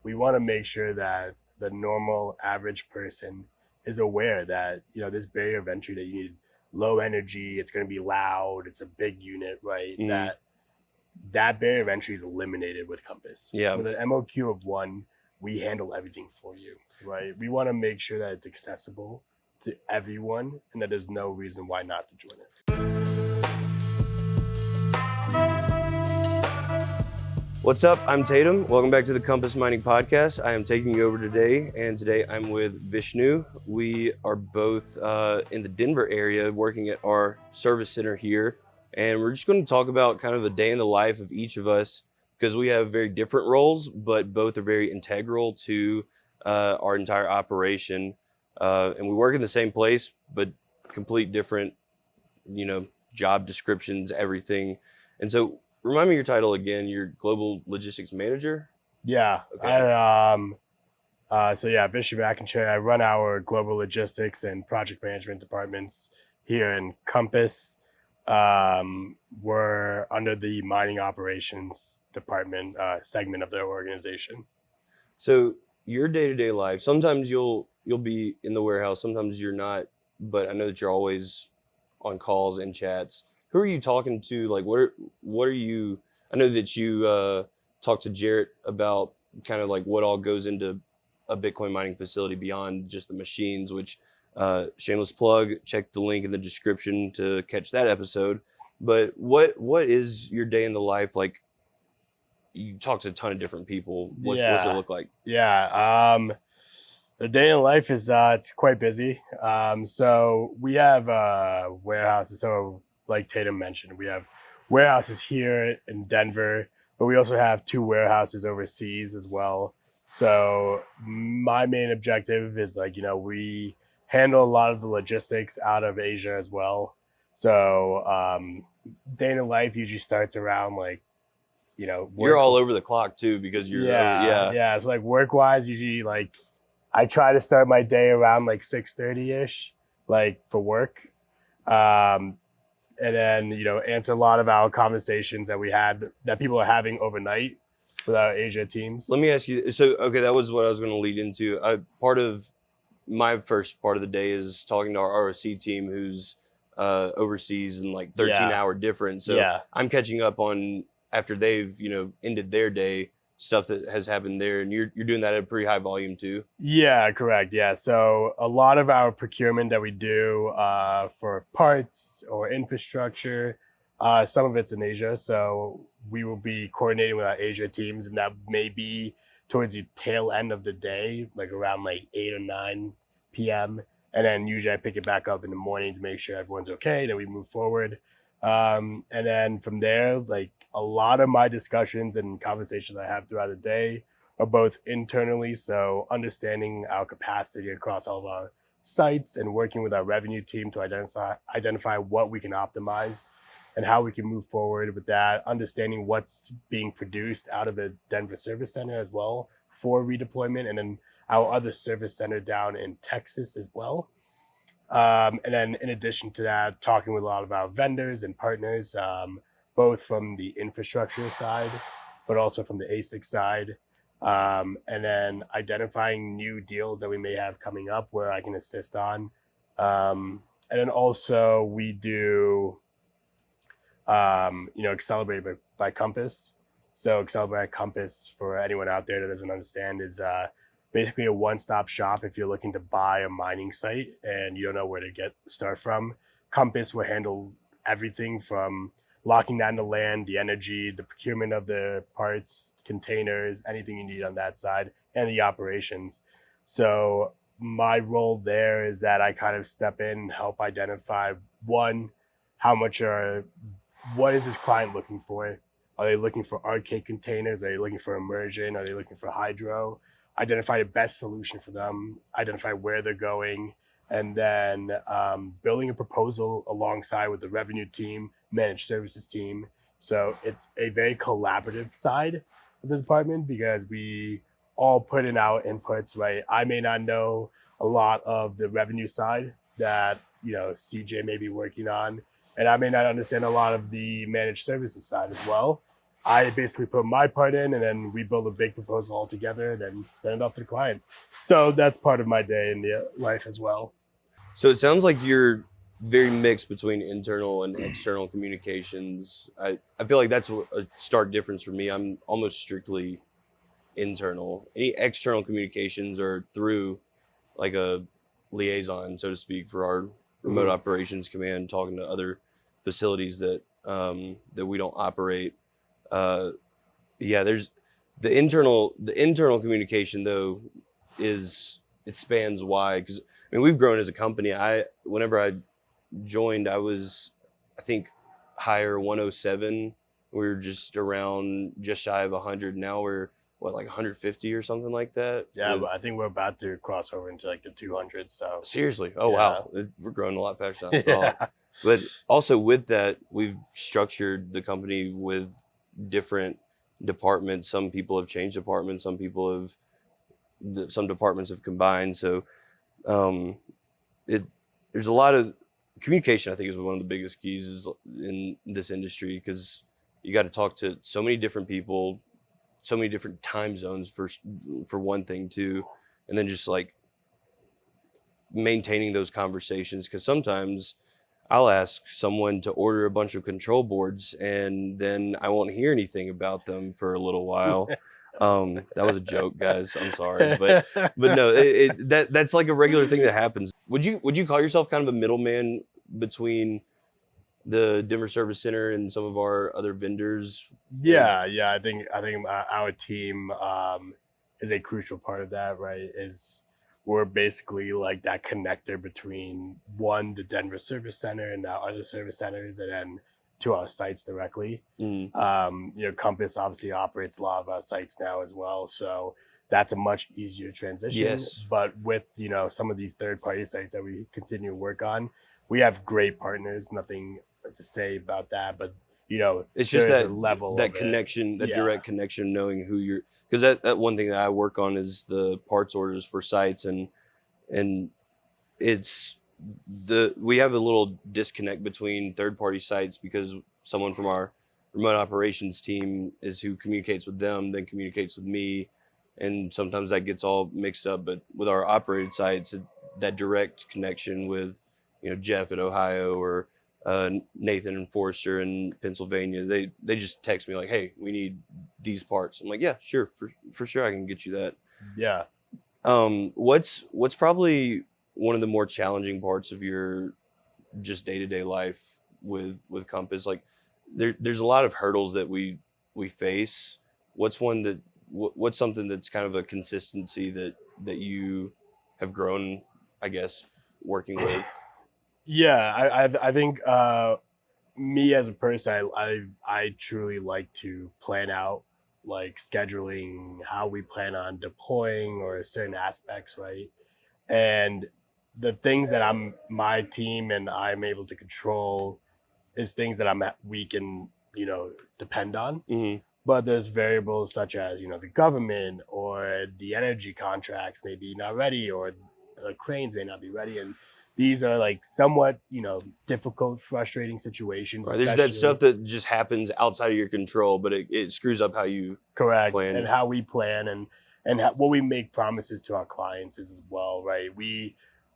we want to make sure that the normal average person is aware that, this barrier of entry that you need low energy, it's going to be loud, it's a big unit, right? Mhm. That barrier of entry is eliminated with Compass. Yeah. With an MOQ of 1, we handle everything for you, right? We want to make sure that it's accessible to everyone and that there's no reason why not to join it. What's up? I'm Tatum. Welcome back to the Compass Mining Podcast. I am taking you over today, and today I'm with Vishnu. We are both in the Denver area working at our service center here, and we're just going to talk about kind of a day in the life of each of us because we have very different roles, but both are very integral to our entire operation. And we work in the same place, but complete different, job descriptions, everything. And so remind me your title again. You're Global Logistics Manager? Yeah. Okay. Vishnu Mackenchery. I run our global logistics and project management departments here in Compass. We're under the mining operations department segment of their organization. So your day-to-day life, sometimes you'll be in the warehouse, sometimes you're not, but I know that you're always on calls and chats. Who are you talking to? Like what are you I know that you talked to Jarrett about kind of like what all goes into a Bitcoin mining facility beyond just the machines, which shameless plug, check the link in the description to catch that episode. But what is your day in the life like? You talk to a ton of different people. What's it Yeah. look like? Yeah. The day in life is it's quite busy. So we have warehouses. So like Tatum mentioned, we have warehouses here in Denver, but we also have 2 warehouses overseas as well. So my main objective is we handle a lot of the logistics out of Asia as well. So day in the life usually starts around You're work. all over the clock too because you're over. Yeah, Yeah. yeah. So work wise, usually I try to start my day around 6:30 ish, for work, um, and then answer a lot of our conversations that people are having overnight with our Asia Let teams. me ask you. So, okay, that was what I was going to lead into. Part of my first part of the day is talking to our ROC team, who's overseas in like 13 Yeah, hour difference. So yeah, I'm catching up on after they've ended their day stuff that has happened there, and you're doing that at a pretty high volume too. yeah. Correct. Yeah. So a lot of our procurement that we do for parts or infrastructure, some of it's in Asia. So we will be coordinating with our Asia teams, and that may be towards the tail end of the day, around 8 or 9 p.m. And then usually I pick it back up in the morning to make sure everyone's okay. Then we move forward. And then from there, a lot of my discussions and conversations I have throughout the day are both internally, so understanding our capacity across all of our sites and working with our revenue team to identify what we can optimize and how we can move forward with that, understanding what's being produced out of the Denver service center as well for redeployment, and then our other service center down in Texas as well. And then in addition to that, talking with a lot of our vendors and partners, both from the infrastructure side, but also from the ASIC side. And then identifying new deals that we may have coming up where I can assist on. And then also we do, Accelerate by Compass. So Accelerate by Compass, for anyone out there that doesn't understand, is basically a one-stop shop if you're looking to buy a mining site and you don't know where to start from. Compass will handle everything from locking down the land, the energy, the procurement of the parts, containers, anything you need on that side, and the operations. So my role there is that I kind of step in and help identify, one, how much are what is this client looking for? Are they looking for arcade containers? Are they looking for immersion? Are they looking for hydro? Identify the best solution for them, identify where they're going, and then building a proposal alongside with the revenue team, managed services team. So it's a very collaborative side of the department because we all put in our inputs, right? I may not know a lot of the revenue side that CJ may be working on, and I may not understand a lot of the managed services side as well. I basically put my part in, and then we build a big proposal all together, and then send it off to the client. So that's part of my day in the life as well. So it sounds like you're very mixed between internal and external communications. I feel like that's a stark difference for me. I'm almost strictly internal. Any external communications are through like a liaison, so to speak, for our remote Mhm. operations command, talking to other facilities that we don't operate. Uh, yeah, there's the internal communication though is it spans wide because I mean we've grown as a company. Whenever I joined, I was I think higher 107. We were just around just shy of 100. Now we're what like 150 or something like that. Yeah, With but I think we're about to cross over into like the 200s. So seriously, oh yeah, wow, we're growing a lot faster than I thought. yeah, But also with that, we've structured the company with different departments. Some people have changed departments. Some departments have combined. So um, it there's a lot of communication. I think is one of the biggest keys is in this industry because you got to talk to so many different people, so many different time zones for one thing too, and then just like maintaining those conversations because sometimes I'll ask someone to order a bunch of control boards and then I won't hear anything about them for a little while. That was a joke, guys. I'm sorry, but no, that's like a regular thing that happens. Would you call yourself kind of a middleman between the Denver Service Center and some of our other vendors? And yeah. I think our team is a crucial part of that. Right? Is we're basically like that connector between one the Denver Service Center and our other service centers, and then to our sites directly. mm, Compass obviously operates a lot of our sites now as well, so that's a much easier transition. yes, But with some of these third party sites that we continue to work on, we have great partners. Nothing to say about that, but it's just there is a that level that of it. connection, that Yeah. direct connection, knowing who you're because that one thing that I work on is the parts orders for sites and it's we have a little disconnect between third party sites because someone from our remote operations team is who communicates with them, then communicates with me, and sometimes that gets all mixed up. But with our operated sites, that direct connection with Jeff at Ohio or Nathan and Forrester in Pennsylvania, they just text me like, hey, we need these parts. I'm like, yeah, sure, for sure I can get you that. Yeah. What's probably one of the more challenging parts of your just day to day life with Compass? Like there's a lot of hurdles that we face. What's one that what's something that's kind of a consistency that you have grown, I guess, working with? Yeah, I think me as a person, I truly like to plan out like scheduling how we plan on deploying or certain aspects, right? And the things that my team and I'm able to control is things that we can depend on. Hmm. But there's variables such as the government or the energy contracts may be not ready, or the cranes may not be ready, and these are like somewhat difficult, frustrating situations, Right. There's that stuff especially. that just happens outside of your control, but it screws up how you Correct. And plan. how we plan, and what we make promises to our clients is as well, right?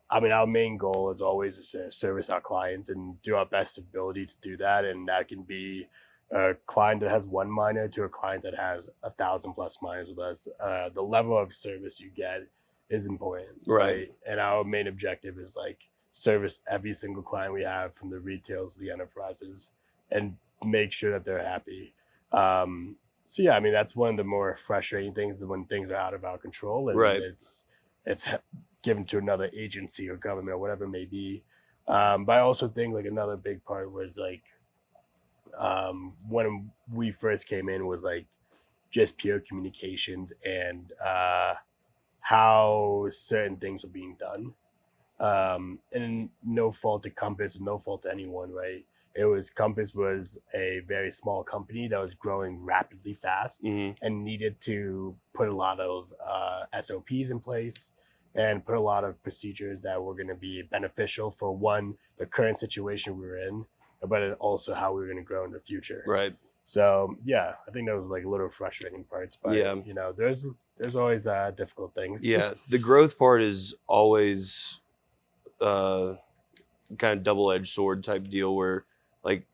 I mean, our main goal is always to service our clients and do our best ability to do that, and that can be a client that has one miner to a client that has 1,000 plus miners with us. The level of service you get is important, Right. right? And our main objective is like service every single client we have, from the retails to the enterprises, and make sure that they're happy. So yeah, I mean that's one of the more frustrating things, is when things are out of our control and Right. it's given to another agency or government or whatever it may be. But I also think like another big part was like when we first came in was like just pure communications and how certain things were being done, and no fault to Compass, no fault to anyone, right? It was Compass was a very small company that was growing rapidly fast Hmm. and needed to put a lot of SOPs in place and put a lot of procedures that were going to be beneficial for one, the current situation we were in, but also how we were going to grow in the future. Right. So yeah, I think those were like little frustrating parts, but Yeah. there's always difficult things. Yeah. The growth part is always uh, kind of double-edged sword type deal where like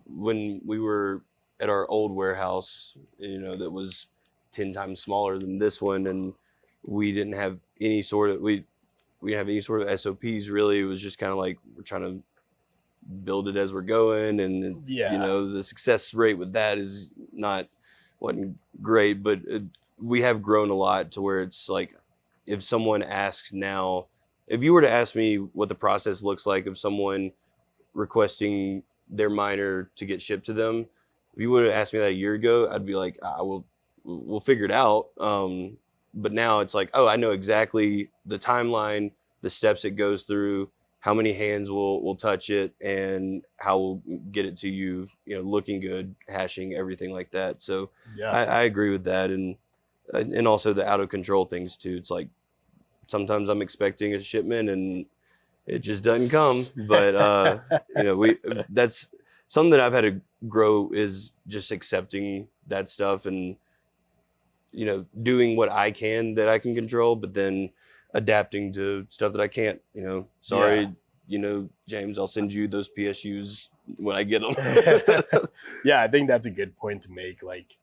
when we were at our old warehouse, that was 10 times smaller than this one, and we didn't have any sort of we didn't have any sort of SOPs really. It was just kind of like we're trying to build it as we're going, and Yeah, the success rate with that is not wasn't great, but we have grown a lot to where it's like if someone asks now, if you were to ask me what the process looks like of someone requesting their miner to get shipped to them. If you would have asked me that a year ago, I'd be like, we'll figure it out. But now it's like, oh, I know exactly the timeline, the steps it goes through, how many hands will touch it, and how we'll get it to you, looking good, hashing, everything like that. So yeah. I agree with that, and also the out of control things too. It's like sometimes I'm expecting a shipment and it just doesn't come. But we that's something that I've had to grow is just accepting that stuff and doing what I can that I can control, but then adapting to stuff that I can't. Yeah. Sorry, James, I'll send you those PSUs when I get them. Yeah, I think that's a good point to make. Like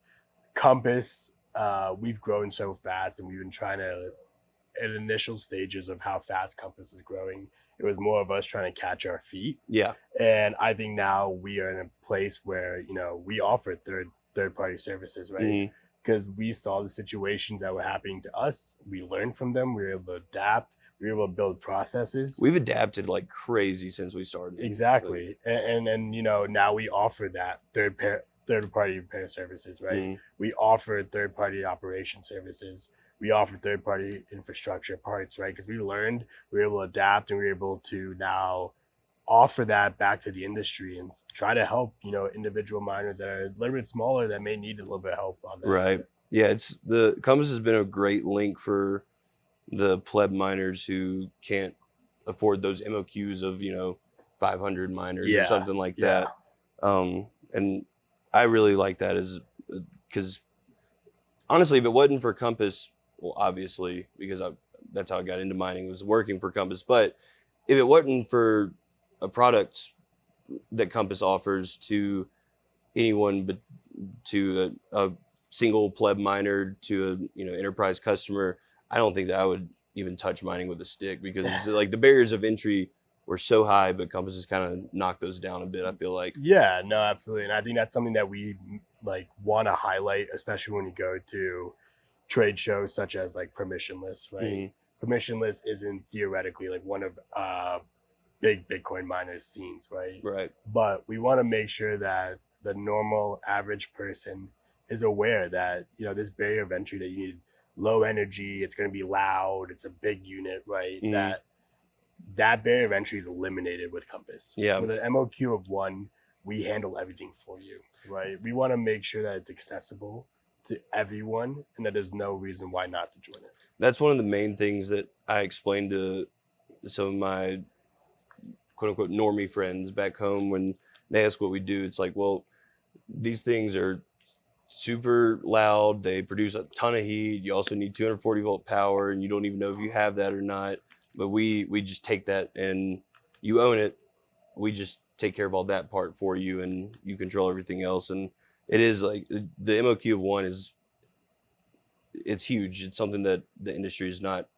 Compass, we've grown so fast, and we've been trying to at initial stages of how fast Compass was growing. It was more of us trying to catch our feet. Yeah. And I think now we are in a place where, we offer third party services, right? Hmm. Because we saw the situations that were happening to us. We learned from them. We were able to adapt. We were able to build processes. We've adapted like crazy since we started. Like, Exactly. And now we offer that third party repair services, right? mhm. We offer third party operation services. We offer third party infrastructure parts, right? Because we were able to adapt, and we were able to now offer that back to the industry and try to help, individual miners that are a little bit smaller that may need a little bit of help on that Right. end. Yeah, it's the Compass has been a great link for the pleb miners who can't afford those MOQs of 500 miners or Yeah. something like Yeah. that. And I really like that as because honestly, if it wasn't for Compass, well, obviously because that's how I got into mining, was working for Compass. But if it wasn't for a product that Compass offers to anyone, but to a single pleb miner, to a enterprise customer, I don't think that I would even touch mining with a stick, because like the barriers of entry were so high, but Compass has kind of knocked those down a bit, I feel like. Yeah, no, absolutely. And I think that's something that we like want to highlight, especially when you go to trade shows such as like permissionless, right? Hmm. Permissionless isn't theoretically like one of big Bitcoin miners scenes, right? Right. But we want to make sure that the normal average person is aware that, this barrier of entry, that you need low energy, it's going to be loud, it's a big unit, right? Hmm. That barrier of entry is eliminated with Compass. Yeah. With an MOQ of one, we handle everything for you, right? We want to make sure that it's accessible to everyone and that there's no reason why not to join it. That's one of the main things that I explained to some of my quote unquote normie friends back home when they ask what we do. It's like, well, these things are super loud. They produce a ton of heat. You also need 240-volt power, and you don't even know if you have that or not. But we just take that, and you own it. We just take care of all that part for you, and you control everything else. And it is like the MOQ of one it's huge. It's something that the industry does not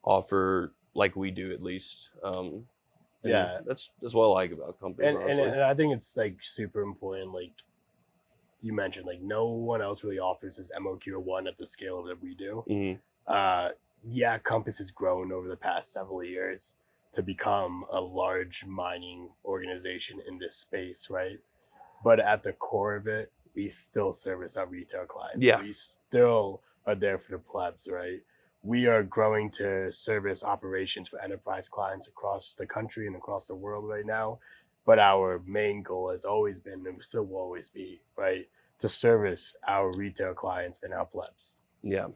offer like we do, at least. And Yeah. that's what I like about Compass, honestly. And I think it's like super important. Like you mentioned, like no one else really offers this MOQ one at the scale that we do. Hmm. Uh, yeah, Compass has grown over the past several years to become a large mining organization in this space, right? But at the core of it, we still service our retail clients. Yeah. We still are there for the plebs, right? We are growing to service operations for enterprise clients across the country and across the world right now. But our main goal has always been, and still will always be, right, to service our retail clients and our plebs. Yeah.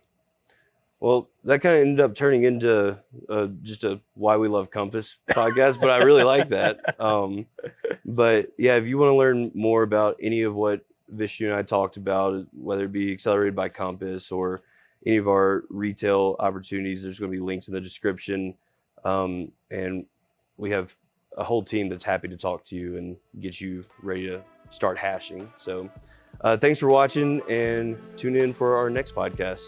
Well, that kind of ended up turning into just a Why We Love Compass podcast, but I really like that. But yeah, if you want to learn more about any of what Vishnu and I talked about, whether it be accelerated by Compass or any of our retail opportunities, there's going to be links in the description. And we have a whole team that's happy to talk to you and get you ready to start hashing. So thanks for watching, and tune in for our next podcast.